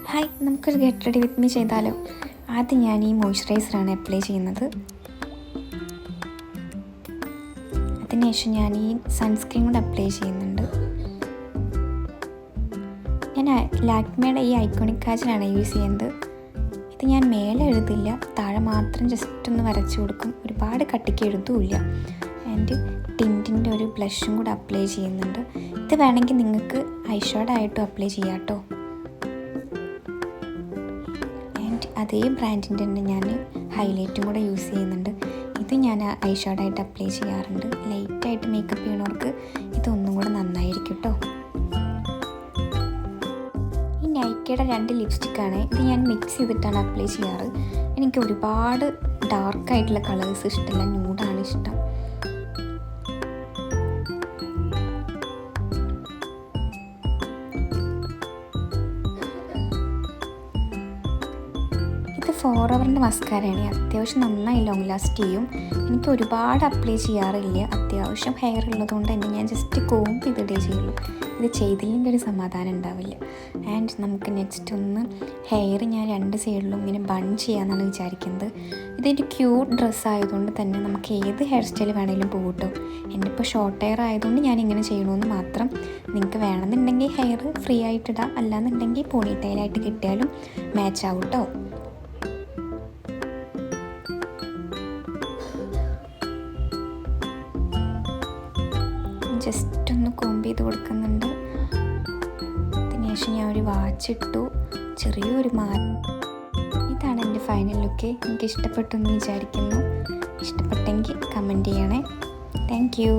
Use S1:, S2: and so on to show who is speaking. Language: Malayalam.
S1: ഹായ്, നമുക്കൊരു ഗെറ്റ് റെഡി വിത്ത് മീ ചെയ്താലോ? ആദ്യം ഞാൻ ഈ മോയ്സ്ചറൈസറാണ് അപ്ലൈ ചെയ്യുന്നത്. അതിനുശേഷം ഞാൻ ഈ സൺസ്ക്രീൻ കൂടെ അപ്ലൈ ചെയ്യുന്നുണ്ട്. ഞാൻ ലാക്മേയുടെ ഈ ഐക്കോണിക് കാജലാണ് യൂസ് ചെയ്യുന്നത്. ഇത് ഞാൻ മേലെ എഴുതില്ല, താഴെ മാത്രം ജസ്റ്റ് ഒന്ന് വരച്ചു കൊടുക്കും. ഒരുപാട് കട്ടിക്ക് എഴുതുമില്ല. ആൻഡ് ടിൻറ്റിൻ്റെ ഒരു ബ്ലഷും കൂടെ അപ്ലൈ ചെയ്യുന്നുണ്ട്. ഇത് വേണമെങ്കിൽ നിങ്ങൾക്ക് ഐഷാഡോ ആയിട്ടും അപ്ലൈ ചെയ്യാം കേട്ടോ. അതേ ബ്രാൻഡിൻ്റെ തന്നെ ഞാൻ ഹൈലൈറ്റും കൂടെ യൂസ് ചെയ്യുന്നുണ്ട്. ഇത് ഞാൻ ഐഷാഡോ ആയിട്ട് അപ്ലൈ ചെയ്യാറുണ്ട്. ലൈറ്റായിട്ട് മേക്കപ്പ് ചെയ്യണവർക്ക് ഇതൊന്നും കൂടെ നന്നായിരിക്കും കേട്ടോ. ഈ നൈക്കയുടെ 2 ലിപ്സ്റ്റിക്കാണ്. ഇത് ഞാൻ മിക്സ് ചെയ്തിട്ടാണ് അപ്ലൈ ചെയ്യാറ്. എനിക്ക് ഒരുപാട് ഡാർക്കായിട്ടുള്ള കളേഴ്സ് ഇഷ്ടമല്ല, ന്യൂഡാണ് ഇഷ്ടം. ഇത് 4 ഹവറിൻ്റെ മസ്കാരയാണ്. അത്യാവശ്യം നന്നായി ലോങ് ലാസ്റ്റ് ചെയ്യും. എനിക്ക് ഒരുപാട് അപ്ലൈ ചെയ്യാറില്ല. അത്യാവശ്യം ഹെയർ ഉള്ളതുകൊണ്ട് തന്നെ ഞാൻ ജസ്റ്റ് കോംബ് ചെയ്തിട്ടേ ചെയ്യുള്ളൂ. ഇത് ചെയ്തില്ലെങ്കിൽ ഒരു സമാധാനം ഉണ്ടാവില്ല. ആൻഡ് നമുക്ക് നെക്സ്റ്റ് ഒന്ന് ഹെയർ ഞാൻ 2 സൈഡിലും ഇങ്ങനെ ബൺ ചെയ്യാമെന്നാണ് വിചാരിക്കുന്നത്. ഇതൊരു ക്യൂട്ട് ഡ്രസ്സ് ആയതുകൊണ്ട് തന്നെ നമുക്ക് ഏത് ഹെയർ സ്റ്റൈൽ വേണമെങ്കിലും പോകട്ടോ. എൻ്റെ ഇപ്പോൾ ഷോർട്ട് ഹെയർ ആയതുകൊണ്ട് ഞാൻ ഇങ്ങനെ ചെയ്യണമെന്ന് മാത്രം. നിങ്ങൾക്ക് വേണമെന്നുണ്ടെങ്കിൽ ഹെയർ ഫ്രീ ആയിട്ടിടാം, അല്ലാന്നുണ്ടെങ്കിൽ പോണി ടൈലായിട്ട് കിട്ടിയാലും മാച്ച് ആവും കേട്ടോ. ജസ്റ്റ് ഒന്ന് കോംബ് ചെയ്ത് കൊടുക്കുന്നുണ്ട്. അതിനുശേഷം ഞാൻ ഒരു വാച്ച് ഇട്ടു, ചെറിയൊരു ഇതാണ് എൻ്റെ ഫൈനൽ ലുക്ക്. എനിക്ക് ഇഷ്ടപ്പെട്ടു എന്ന് വിചാരിക്കുന്നു. ഇഷ്ടപ്പെട്ടെങ്കിൽ കമൻറ്റ് ചെയ്യണേ. Thank you.